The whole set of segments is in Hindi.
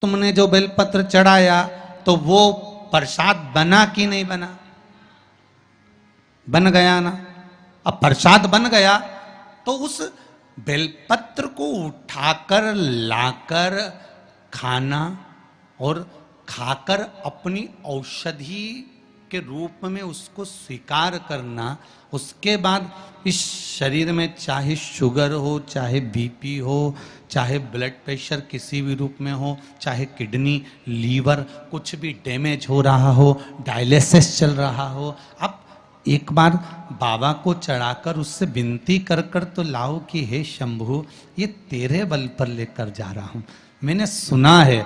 तुमने जो बेलपत्र चढ़ाया तो वो प्रसाद बना कि नहीं बना? बन गया ना। अब प्रसाद बन गया तो उस बेलपत्र को उठाकर लाकर खाना और खाकर अपनी औषधि के रूप में उसको स्वीकार करना, उसके बाद इस शरीर में चाहे शुगर हो, चाहे बीपी हो, चाहे ब्लड प्रेशर किसी भी रूप में हो, चाहे किडनी लीवर कुछ भी डैमेज हो रहा हो, डायलिसिस चल रहा हो, अब एक बार बाबा को चढ़ाकर उससे विनती कर कर तो लाओ कि हे शंभु, ये तेरे बल पर लेकर जा रहा हूं। मैंने सुना है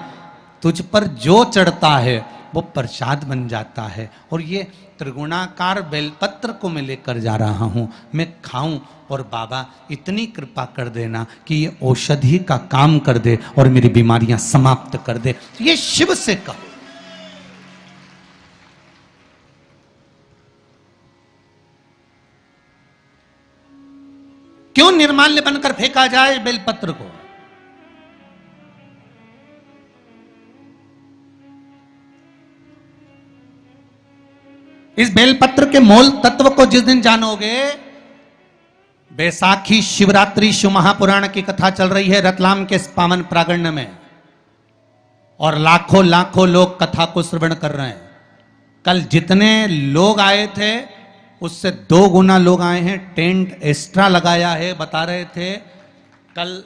तुझ पर जो चढ़ता है वो प्रसाद बन जाता है, और ये त्रिगुणाकार बेलपत्र को मैं लेकर जा रहा हूं, मैं खाऊं और बाबा इतनी कृपा कर देना कि ये औषधि का काम कर दे और मेरी बीमारियां समाप्त कर दे। ये शिव से कहो। क्यों निर्माल्य बनकर फेंका जाए बेलपत्र को? इस बेलपत्र के मूल तत्व को जिस दिन जानोगे, बैसाखी शिवरात्रि शिव महापुराण की कथा चल रही है रतलाम के पावन प्रांगण में, और लाखों लाखों लोग कथा को श्रवण कर रहे हैं। कल जितने लोग आए थे उससे 2 गुना लोग आए हैं, टेंट एक्स्ट्रा लगाया है। बता रहे थे कल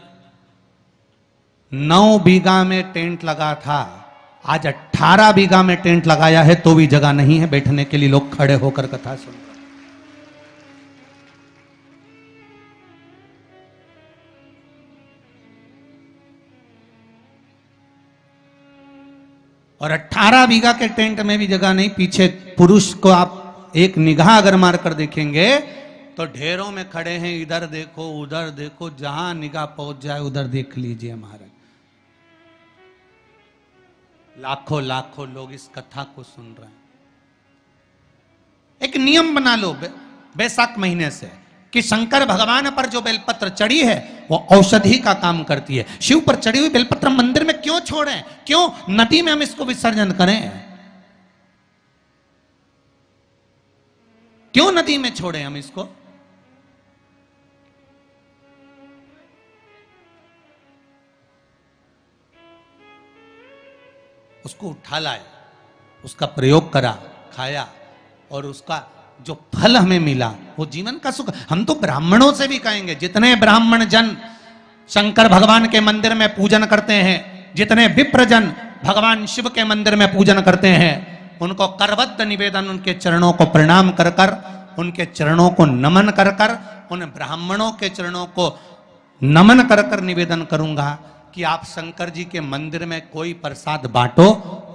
9 बीघा में टेंट लगा था, आज 18 बीघा में टेंट लगाया है, तो भी जगह नहीं है बैठने के लिए, लोग खड़े होकर कथा सुन रहे हैं। और 18 बीघा के टेंट में भी जगह नहीं। पीछे पुरुष को आप एक निगाह अगर मारकर देखेंगे तो ढेरों में खड़े हैं, इधर देखो उधर देखो, जहां निगाह पहुंच जाए उधर देख लीजिए महाराज। लाखों लाखों लोग इस कथा को सुन रहे हैं। एक नियम बना लो बैसाख महीने से कि शंकर भगवान पर जो बेलपत्र चढ़ी है वो औषधि का काम करती है। शिव पर चढ़ी हुई बेलपत्र मंदिर में क्यों छोड़ें? क्यों नदी में हम इसको विसर्जन करें? क्यों नदी में छोड़ें हम इसको? उसको उठा लाए, उसका प्रयोग करा, खाया, और उसका जो फल हमें मिला वो जीवन का सुख। हम तो ब्राह्मणों से भी कहेंगे, जितने ब्राह्मण जन शंकर भगवान के मंदिर में पूजन करते हैं, जितने विप्र जन भगवान शिव के मंदिर में पूजन करते हैं, उनको करबद्ध निवेदन, उनके चरणों को प्रणाम कर कर, उनके चरणों को नमन कर कर, उन ब्राह्मणों के चरणों को नमन कर कर निवेदन करूंगा कि आप शंकर जी के मंदिर में कोई प्रसाद बांटो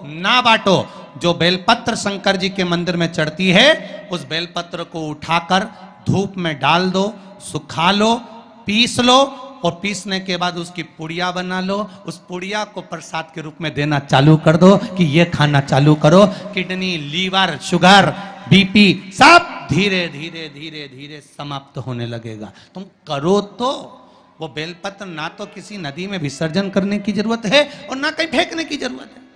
ना बांटो, जो बेलपत्र शंकर जी के मंदिर में चढ़ती है उस बेलपत्र को उठाकर धूप में डाल दो, सुखा लो, पीस लो, और पीसने के बाद उसकी पुड़िया बना लो। उस पुड़िया को प्रसाद के रूप में देना चालू कर दो कि ये खाना चालू करो। किडनी लीवर शुगर बीपी सब धीरे धीरे धीरे धीरे समाप्त होने लगेगा। तुम करो तो वो बेलपत्र ना तो किसी नदी में विसर्जन करने की जरूरत है और ना कहीं फेंकने की जरूरत है।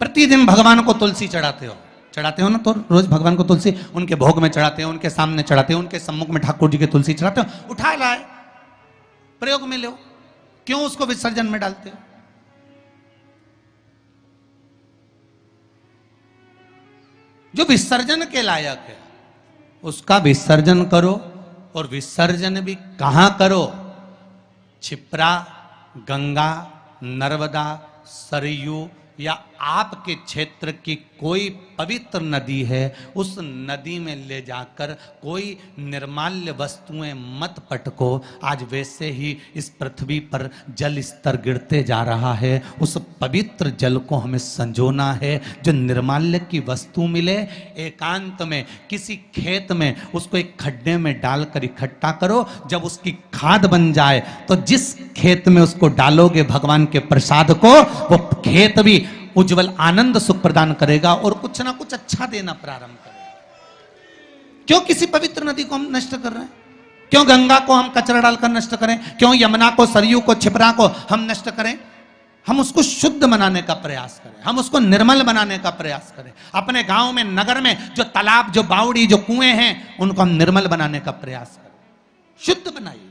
प्रतिदिन भगवान को तुलसी चढ़ाते हो ना, तो रोज भगवान को तुलसी उनके भोग में चढ़ाते हो, उनके सामने चढ़ाते हो, उनके सम्मुख में ठाकुर जी के तुलसी चढ़ाते हो, उठा लाए प्रयोग में लो, क्यों उसको विसर्जन में डालते हो? जो विसर्जन के लायक है उसका विसर्जन करो, और विसर्जन भी कहां करो? क्षिप्रा, गंगा, नर्मदा, सरयू या आपके क्षेत्र की कोई पवित्र नदी है, उस नदी में ले जाकर कोई निर्माल्य वस्तुएं मत पटको। आज वैसे ही इस पृथ्वी पर जल स्तर गिरते जा रहा है, उस पवित्र जल को हमें संजोना है। जो निर्माल्य की वस्तु मिले एकांत में किसी खेत में उसको एक खड्डे में डालकर इकट्ठा करो। जब उसकी खाद बन जाए तो जिस खेत में उसको डालोगे भगवान के प्रसाद को, वो खेत भी उज्जवल आनंद सुख प्रदान करेगा और कुछ ना कुछ अच्छा देना प्रारंभ करेगा। क्यों किसी पवित्र नदी को हम नष्ट कर रहे हैं? क्यों गंगा को हम कचरा डालकर नष्ट करें? क्यों यमुना को, सरयू को, छिपरा को हम नष्ट करें? हम उसको शुद्ध बनाने का प्रयास करें, हम उसको निर्मल बनाने का प्रयास करें। अपने गांव में, नगर में जो तालाब, जो बावड़ी, जो कुएं हैं, उनको हम निर्मल बनाने का प्रयास करें। शुद्ध बनाइए।